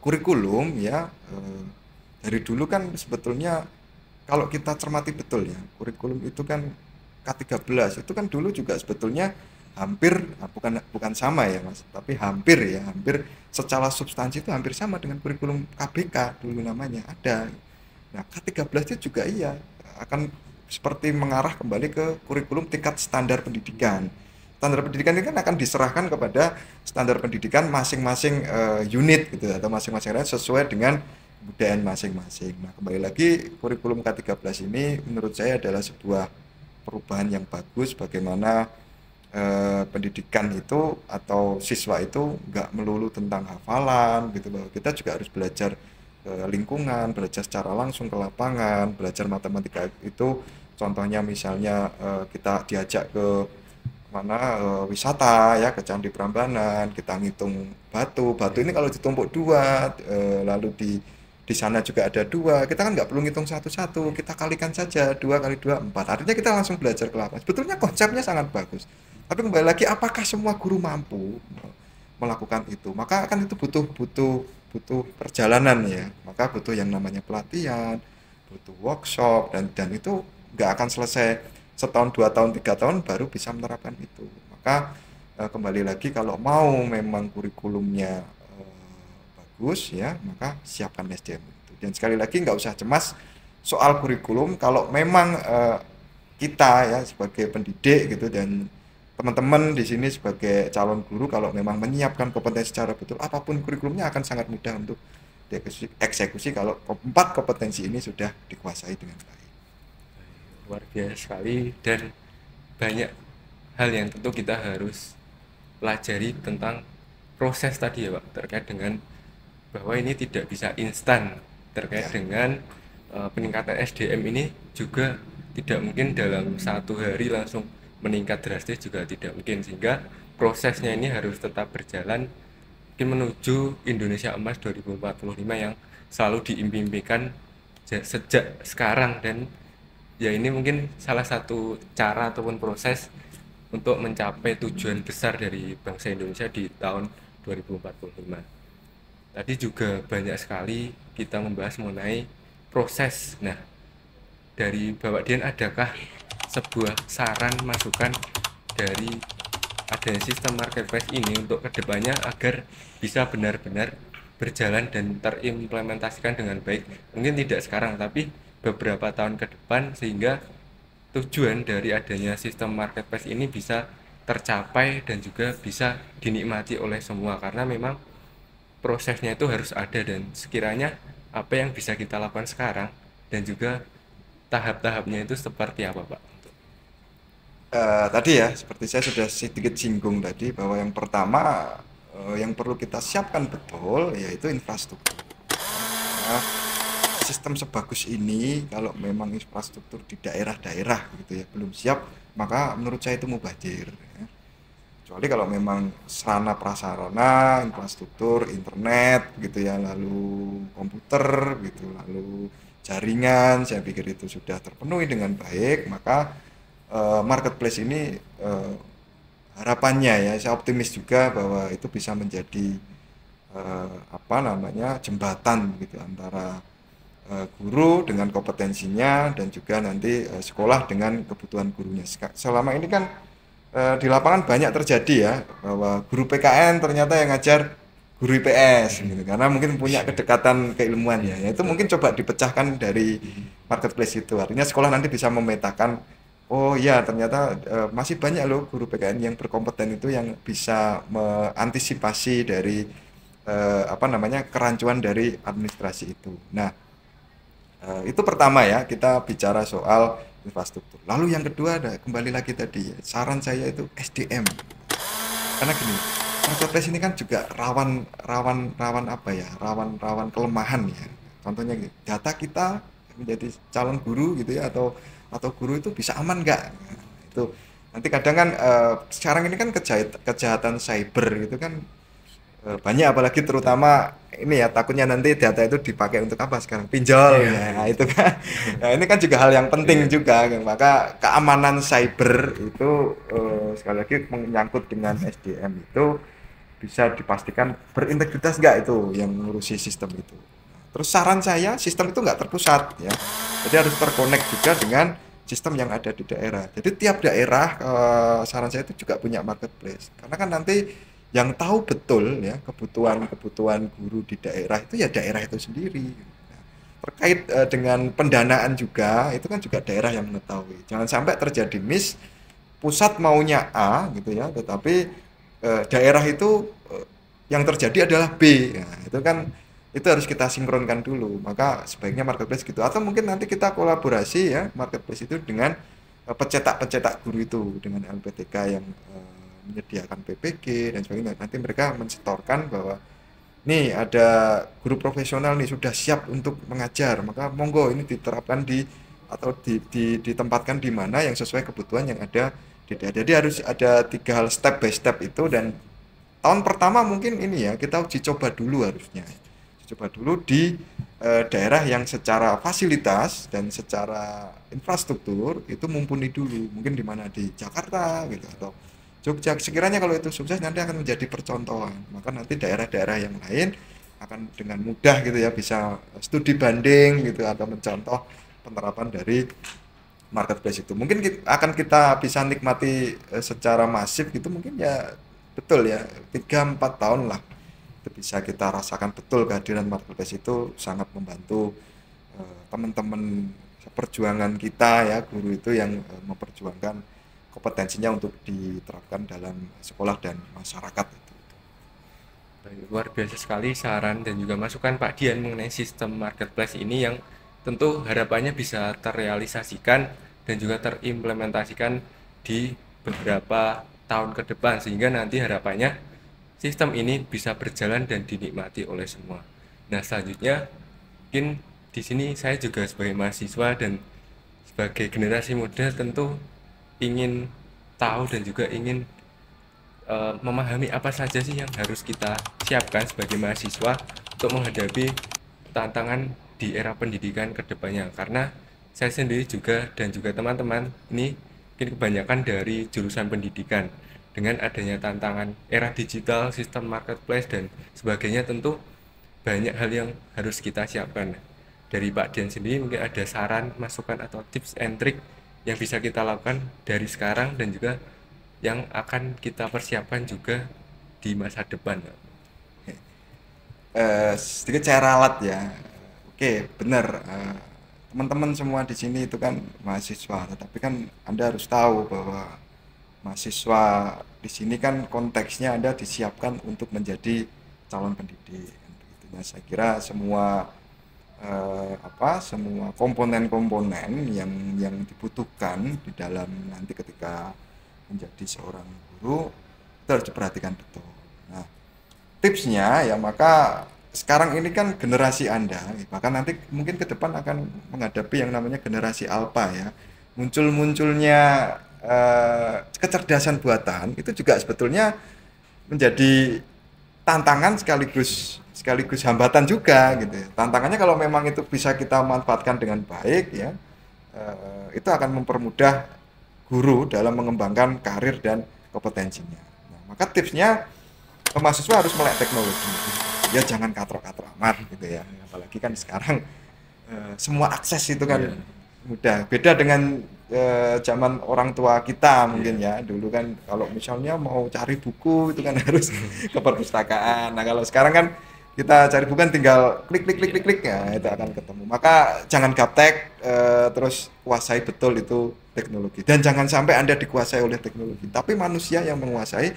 kurikulum ya, dari dulu kan sebetulnya kalau kita cermati betul ya, kurikulum itu kan K13 itu kan dulu juga sebetulnya hampir bukan bukan sama ya Mas, tapi hampir secara substansi itu hampir sama dengan kurikulum KBK dulu namanya ada. Nah, K13 itu juga iya akan seperti mengarah kembali ke kurikulum tingkat standar pendidikan. Standar pendidikan ini kan akan diserahkan kepada standar pendidikan masing-masing unit gitu atau masing-masing unit sesuai dengan kebudayaan masing-masing. Nah, kembali lagi kurikulum K13 ini menurut saya adalah sebuah perubahan yang bagus bagaimana pendidikan itu atau siswa itu nggak melulu tentang hafalan gitu, bahwa kita juga harus belajar lingkungan, belajar secara langsung ke lapangan, belajar matematika itu contohnya misalnya kita diajak ke mana wisata ya ke Candi Prambanan, kita ngitung batu ini kalau ditumpuk dua lalu di sana juga ada dua, kita kan nggak perlu ngitung satu-satu, kita kalikan saja 2 kali 2 4, artinya kita langsung belajar ke lapangan. Sebetulnya konsepnya sangat bagus, tapi kembali lagi apakah semua guru mampu melakukan itu, maka kan itu butuh butuh butuh perjalanan ya, maka butuh yang namanya pelatihan, butuh workshop dan itu nggak akan selesai setahun 2 tahun 3 tahun baru bisa menerapkan itu. Maka kembali lagi kalau mau memang kurikulumnya bagus ya, maka siapkan SDM itu. Dan sekali lagi nggak usah cemas soal kurikulum kalau memang kita ya sebagai pendidik gitu dan teman-teman di sini sebagai calon guru kalau memang menyiapkan kompetensi secara betul, apapun kurikulumnya akan sangat mudah untuk dieksekusi kalau 4 kompetensi ini sudah dikuasai dengan baik. Luar biasa sekali, dan banyak hal yang tentu kita harus pelajari tentang proses tadi ya Pak, terkait dengan bahwa ini tidak bisa instan, terkait dengan peningkatan SDM ini juga tidak mungkin dalam 1 hari langsung meningkat drastis, juga tidak mungkin, sehingga prosesnya ini harus tetap berjalan mungkin menuju Indonesia Emas 2045 yang selalu diimpikan sejak sekarang. Dan ya ini mungkin salah satu cara ataupun proses untuk mencapai tujuan besar dari bangsa Indonesia di tahun 2045. Tadi juga banyak sekali kita membahas mengenai proses. Nah, dari Bapak Dian adakah sebuah saran masukan dari adanya sistem marketplace ini untuk kedepannya agar bisa benar-benar berjalan dan terimplementasikan dengan baik, mungkin tidak sekarang tapi beberapa tahun ke depan, sehingga tujuan dari adanya sistem marketplace ini bisa tercapai dan juga bisa dinikmati oleh semua, karena memang prosesnya itu harus ada. Dan sekiranya apa yang bisa kita lakukan sekarang dan juga tahap-tahapnya itu seperti apa Pak? Tadi ya seperti saya sudah sedikit singgung tadi bahwa yang pertama yang perlu kita siapkan betul yaitu infrastruktur. Nah, sistem sebagus ini kalau memang infrastruktur di daerah-daerah gitu ya belum siap, maka menurut saya itu mubazir ya. Kecuali kalau memang sarana prasarana, infrastruktur, internet gitu ya, lalu komputer gitu, lalu jaringan, saya pikir itu sudah terpenuhi dengan baik, maka marketplace ini harapannya ya, saya optimis juga bahwa itu bisa menjadi apa namanya jembatan gitu antara guru dengan kompetensinya dan juga nanti sekolah dengan kebutuhan gurunya. Selama ini kan di lapangan banyak terjadi ya bahwa guru PKN ternyata yang ngajar guru IPS gitu, karena mungkin punya kedekatan keilmuan ya. Itu mungkin coba dipecahkan dari marketplace itu. Artinya sekolah nanti bisa memetakan, oh iya ternyata masih banyak loh guru PKN yang berkompeten itu yang bisa mengantisipasi dari kerancuan dari administrasi itu. Nah, itu pertama ya, kita bicara soal infrastruktur. Lalu yang kedua ada kembali lagi tadi, saran saya itu SDM. Karena gini, marketplace ini kan juga rawan rawan rawan apa ya? Rawan kelemahan ya. Contohnya gitu, data kita menjadi calon guru gitu ya, atau guru itu bisa aman nggak? Nah, itu nanti kadang kan sekarang ini kan kejahatan cyber gitu kan banyak, apalagi terutama ini ya, takutnya nanti data itu dipakai untuk apa sekarang, pinjol Iya, ya, iya. nah, itu kan. Nah, ini kan juga hal yang penting Iya. juga, maka keamanan cyber itu sekali lagi menyangkut dengan SDM itu bisa dipastikan berintegritas nggak itu yang ngurusi sistem itu. Terus saran saya, sistem itu nggak terpusat ya, jadi harus terkonek juga dengan sistem yang ada di daerah. Jadi tiap daerah, saran saya itu juga punya marketplace, karena kan nanti yang tahu betul ya kebutuhan guru di daerah itu ya daerah itu sendiri. Nah, terkait dengan pendanaan juga, itu kan juga daerah yang mengetahui. Jangan sampai terjadi miss, pusat maunya A gitu ya, tetapi daerah itu yang terjadi adalah B. Nah, itu kan itu harus kita sinkronkan dulu. Maka sebaiknya marketplace gitu. Atau mungkin nanti kita kolaborasi ya marketplace itu dengan pencetak guru itu, dengan LPTK yang menyediakan PPG dan sebagainya. Nanti mereka mensetorkan bahwa nih ada guru profesional nih sudah siap untuk mengajar, maka monggo ini diterapkan atau ditempatkan di mana yang sesuai kebutuhan yang ada di daerah. Jadi harus ada 3 hal step by step itu, dan tahun pertama mungkin ini ya kita uji coba dulu harusnya. Uji coba dulu di daerah yang secara fasilitas dan secara infrastruktur itu mumpuni dulu. Mungkin di mana, di Jakarta gitu atau Jogja. Sekiranya kalau itu sukses nanti akan menjadi percontohan. Maka nanti daerah-daerah yang lain akan dengan mudah gitu ya bisa studi banding gitu atau mencontoh penerapan dari marketplace itu. Mungkin akan kita bisa nikmati secara masif gitu, mungkin ya betul ya 3-4 tahun lah itu bisa kita rasakan betul kehadiran marketplace itu sangat membantu teman-teman perjuangan kita ya, guru itu yang memperjuangkan kompetensinya untuk diterapkan dalam sekolah dan masyarakat itu. Baik, luar biasa sekali saran dan juga masukan Pak Dian mengenai sistem marketplace ini yang tentu harapannya bisa terrealisasikan dan juga terimplementasikan di beberapa tahun ke depan, sehingga nanti harapannya sistem ini bisa berjalan dan dinikmati oleh semua. Nah, selanjutnya mungkin di sini saya juga sebagai mahasiswa dan sebagai generasi muda tentu ingin tahu dan juga ingin memahami apa saja sih yang harus kita siapkan sebagai mahasiswa untuk menghadapi tantangan di era pendidikan kedepannya. Karena saya sendiri juga dan juga teman-teman ini mungkin kebanyakan dari jurusan pendidikan, dengan adanya tantangan era digital, sistem marketplace dan sebagainya, tentu banyak hal yang harus kita siapkan. Dari Pak Dian sendiri mungkin ada saran, masukan atau tips and trick yang bisa kita lakukan dari sekarang dan juga yang akan kita persiapkan juga di masa depan. Sedikit saya ralat ya. Oke, benar. Teman-teman semua di sini itu kan mahasiswa, tetapi kan Anda harus tahu bahwa mahasiswa di sini kan konteksnya Anda disiapkan untuk menjadi calon pendidik. Nah, saya kira semua komponen-komponen yang dibutuhkan di dalam nanti ketika menjadi seorang guru itu harus diperhatikan betul. Nah, tipsnya ya, maka sekarang ini kan generasi Anda, bahkan nanti mungkin ke depan akan menghadapi yang namanya generasi alpha ya. Munculnya kecerdasan buatan itu juga sebetulnya menjadi tantangan sekaligus hambatan juga gitu ya. Tantangannya kalau memang itu bisa kita manfaatkan dengan baik ya, itu akan mempermudah guru dalam mengembangkan karir dan kompetensinya. Nah, maka tipsnya mahasiswa harus melek teknologi. Ya jangan katrok-katrok amat gitu ya. Apalagi kan sekarang semua akses itu kan mudah. Beda dengan zaman orang tua kita mungkin ya. Dulu kan kalau misalnya mau cari buku itu kan harus ke perpustakaan. Nah, kalau sekarang kan kita cari buku kan tinggal klik ya, itu akan ketemu. Maka jangan gaptek, terus kuasai betul itu teknologi, dan jangan sampai Anda dikuasai oleh teknologi, tapi manusia yang menguasai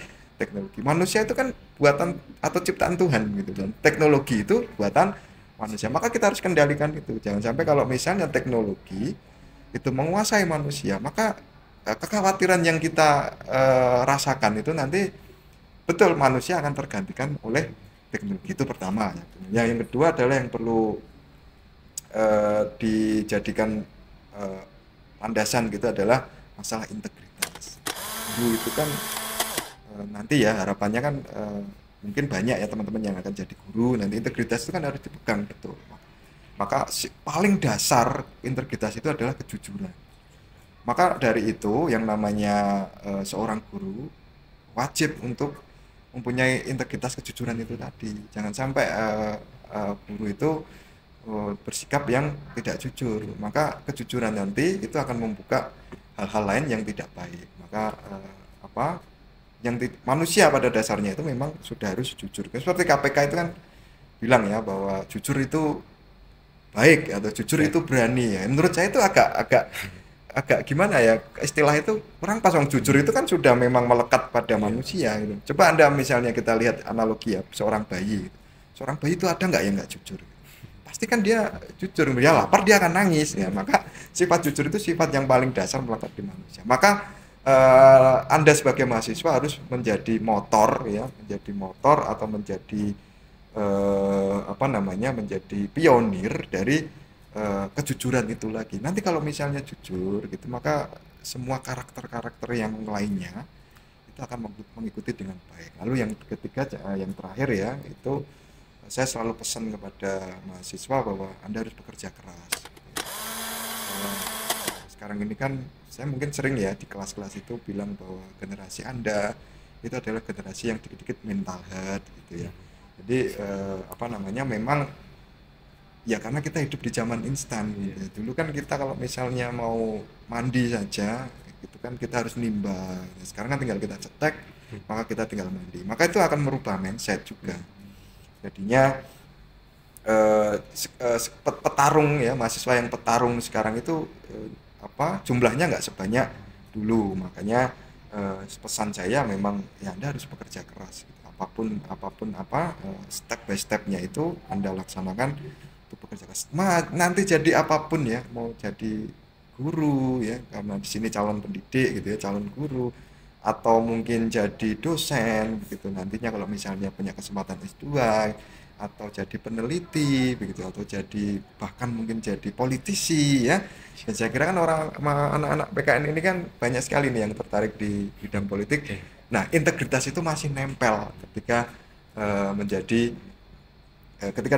teknologi. Manusia itu kan buatan atau ciptaan Tuhan gitu kan. Teknologi itu buatan manusia. Maka kita harus kendalikan itu. Jangan sampai kalau misalnya teknologi itu menguasai manusia, maka kekhawatiran yang kita rasakan itu nanti betul manusia akan tergantikan oleh teknologi. Itu pertama. Yang kedua adalah yang perlu dijadikan landasan gitu adalah masalah integritas. Guru itu kan nanti ya harapannya kan mungkin banyak ya teman-teman yang akan jadi guru, nanti integritas itu kan harus dipegang betul. Maka paling dasar integritas itu adalah kejujuran. Maka dari itu yang namanya seorang guru wajib untuk mempunyai integritas kejujuran itu tadi. Jangan sampai guru itu bersikap yang tidak jujur. Maka kejujuran nanti itu akan membuka hal-hal lain yang tidak baik. Maka manusia pada dasarnya itu memang sudah harus jujur. Seperti KPK itu kan bilang ya bahwa jujur itu baik atau jujur itu berani ya. Menurut saya itu agak gimana ya istilah itu kurang pas. Jujur itu kan sudah memang melekat pada manusia gitu. Coba Anda misalnya kita lihat analogi ya seorang bayi. Seorang bayi itu ada nggak yang nggak jujur? Pasti kan dia jujur, dia lapar dia akan nangis ya. Maka sifat jujur itu sifat yang paling dasar melekat di manusia. Maka Anda sebagai mahasiswa harus menjadi motor ya, menjadi motor atau menjadi menjadi pionir dari kejujuran itu lagi. Nanti kalau misalnya jujur gitu, maka semua karakter-karakter yang lainnya itu akan mengikuti dengan baik. Lalu yang ketiga, yang terakhir ya, itu saya selalu pesan kepada mahasiswa bahwa Anda harus bekerja keras. Sekarang ini kan saya mungkin sering ya di kelas-kelas itu bilang bahwa generasi Anda itu adalah generasi yang dikit-dikit mental health gitu ya. Jadi memang ya karena kita hidup di zaman instan gitu. Dulu kan kita kalau misalnya mau mandi saja itu kan kita harus nimba. Sekarang kan tinggal kita cetek, maka kita tinggal mandi. Maka itu akan merubah mindset juga. Jadinya petarung ya, mahasiswa yang petarung sekarang itu jumlahnya nggak sebanyak dulu. Makanya pesan saya memang ya Anda harus bekerja keras gitu. apapun step by stepnya itu Anda laksanakan untuk bekerja keras. Nanti jadi apapun ya, mau jadi guru ya, karena di sini calon pendidik gitu ya, calon guru, atau mungkin jadi dosen begitu nantinya kalau misalnya punya kesempatan S2, atau jadi peneliti begitu, atau jadi bahkan mungkin jadi politisi ya. Dan saya kira kan anak-anak PKN ini kan banyak sekali nih yang tertarik di bidang politik. Nah, integritas itu masih nempel ketika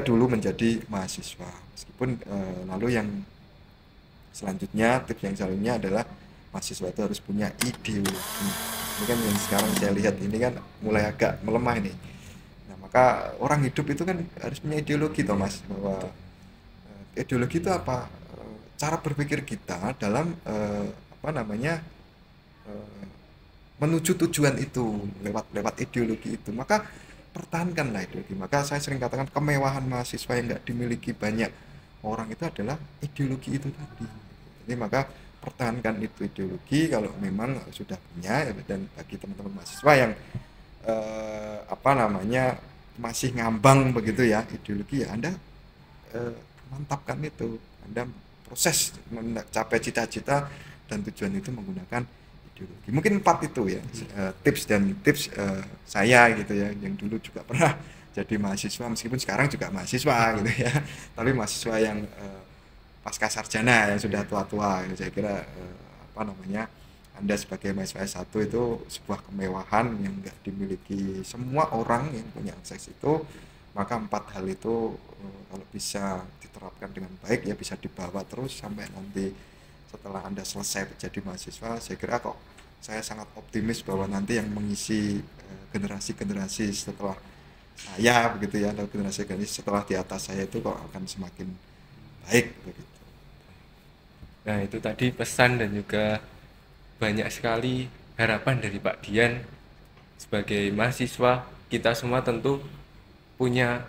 dulu menjadi mahasiswa. Meskipun lalu yang selanjutnya, tips yang selanjutnya adalah mahasiswa itu harus punya ideologi. Ini kan yang sekarang saya lihat ini kan mulai agak melemah ini. Nah, maka orang hidup itu kan harus punya ideologi toh Mas, bahwa ideologi itu apa? Cara berpikir kita dalam menuju tujuan itu lewat ideologi itu. Maka pertahankanlah ideologi. Maka saya sering katakan kemewahan mahasiswa yang nggak dimiliki banyak orang itu adalah ideologi itu tadi. Jadi maka pertahankan itu ideologi kalau memang sudah punya. Dan bagi teman-teman mahasiswa yang masih ngambang begitu ya ideologi ya, Anda mantapkan itu. Anda proses mencapai cita-cita dan tujuan itu menggunakan ideologi. Mungkin 4 itu ya tips saya gitu ya, yang dulu juga pernah jadi mahasiswa meskipun sekarang juga mahasiswa gitu ya, tapi mahasiswa yang pasca sarjana yang sudah tua-tua gitu. Saya kira Anda sebagai mahasiswa S1 itu sebuah kemewahan yang enggak dimiliki semua orang yang punya akses itu. Maka 4 hal itu kalau bisa diterapkan dengan baik ya bisa dibawa terus sampai nanti setelah Anda selesai menjadi mahasiswa. Saya kira saya sangat optimis bahwa nanti yang mengisi generasi-generasi setelah saya begitu ya, atau generasi setelah di atas saya itu akan semakin baik begitu. Nah, itu tadi pesan dan juga banyak sekali harapan dari Pak Dian. Sebagai mahasiswa, kita semua tentu punya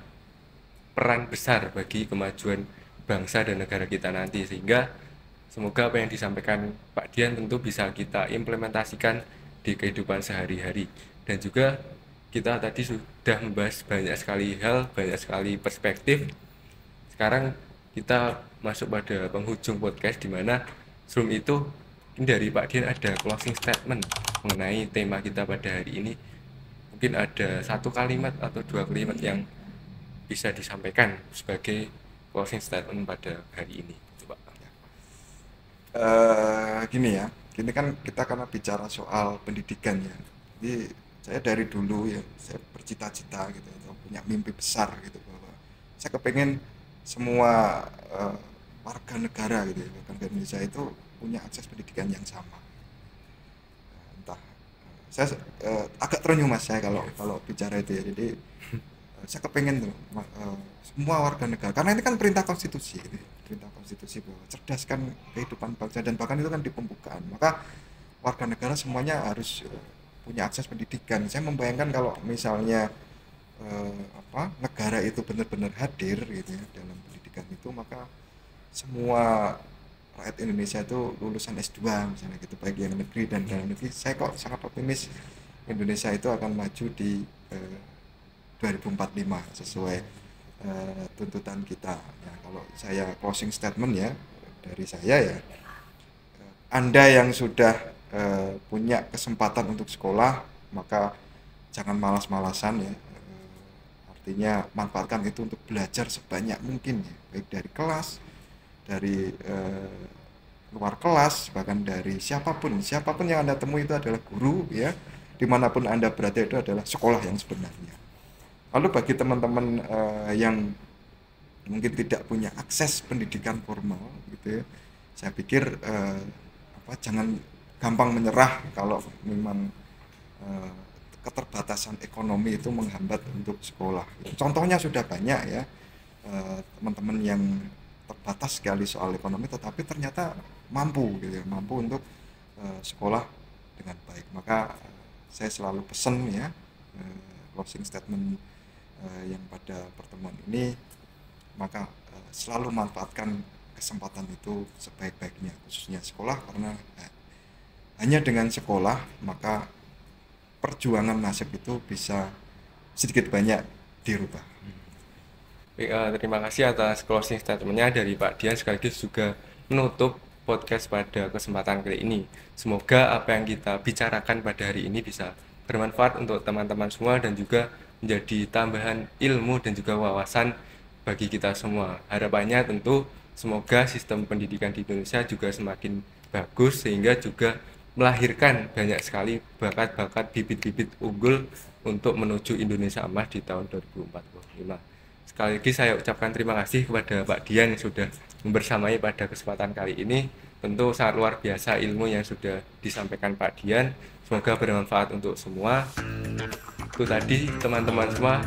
peran besar bagi kemajuan bangsa dan negara kita nanti, sehingga semoga apa yang disampaikan Pak Dian tentu bisa kita implementasikan di kehidupan sehari-hari. Dan juga kita tadi sudah membahas banyak sekali hal, banyak sekali perspektif. Sekarang kita masuk pada penghujung podcast, di mana sebelum itu dari Pak Dian ada closing statement mengenai tema kita pada hari ini. Mungkin ada 1 kalimat atau 2 kalimat yang bisa disampaikan sebagai closing statement pada hari ini. Coba. Gini ya, gini kan kita karena bicara soal pendidikan ya. Jadi saya dari dulu ya, saya bercita-cita gitu, atau punya mimpi besar gitu, bahwa saya kepengen semua warga negara gitu ya, warga Indonesia itu punya akses pendidikan yang sama. Entah, saya agak terenyuh Mas saya kalau bicara itu ya. Jadi saya kepengen tuh semua warga negara, karena ini kan perintah konstitusi gitu ya. Perintah konstitusi bahwa cerdaskan kehidupan bangsa, dan bahkan itu kan di pembukaan, maka warga negara semuanya harus punya akses pendidikan. Saya membayangkan kalau misalnya negara itu benar-benar hadir gitu ya dalam pendidikan itu, maka semua rakyat Indonesia itu lulusan S2 misalnya gitu, baik yang negeri dan dalam negeri. Saya kok sangat optimis Indonesia itu akan maju di 2045 sesuai tuntutan kita. Ya, kalau saya closing statement ya dari saya ya, Anda yang sudah punya kesempatan untuk sekolah, maka jangan malas-malasan ya. Artinya manfaatkan itu untuk belajar sebanyak mungkin ya, baik dari kelas, dari luar kelas, bahkan dari siapapun yang Anda temui itu adalah guru ya. Dimanapun Anda berada itu adalah sekolah yang sebenarnya. Lalu bagi teman-teman yang mungkin tidak punya akses pendidikan formal gitu ya, saya pikir jangan gampang menyerah kalau memang keterbatasan ekonomi itu menghambat untuk sekolah. Contohnya sudah banyak ya, teman-teman yang terbatas sekali soal ekonomi tetapi ternyata mampu gitu ya, mampu untuk sekolah dengan baik. Maka saya selalu pesan ya, closing statement yang pada pertemuan ini, maka selalu manfaatkan kesempatan itu sebaik-baiknya, khususnya sekolah, karena hanya dengan sekolah maka perjuangan nasib itu bisa sedikit banyak dirubah. Terima kasih atas closing statement-nya dari Pak Dian, sekaligus juga menutup podcast pada kesempatan kali ini. Semoga apa yang kita bicarakan pada hari ini bisa bermanfaat untuk teman-teman semua dan juga menjadi tambahan ilmu dan juga wawasan bagi kita semua. Harapannya tentu semoga sistem pendidikan di Indonesia juga semakin bagus, sehingga juga melahirkan banyak sekali bakat-bakat, bibit-bibit unggul untuk menuju Indonesia emas di tahun 2045. Sekali lagi saya ucapkan terima kasih kepada Pak Dian yang sudah membersamai pada kesempatan kali ini. Tentu sangat luar biasa ilmu yang sudah disampaikan Pak Dian. Semoga bermanfaat untuk semua. Itu tadi teman-teman semua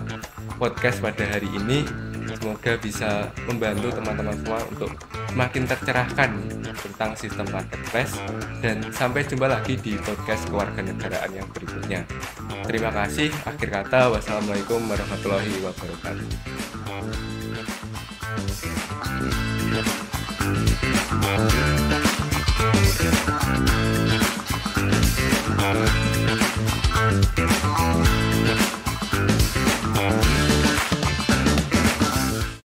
podcast pada hari ini. Semoga bisa membantu teman-teman semua untuk semakin tercerahkan tentang sistem marketplace. Dan sampai jumpa lagi di podcast kewarganegaraan yang berikutnya. Terima kasih. Akhir kata, wassalamualaikum warahmatullahi wabarakatuh.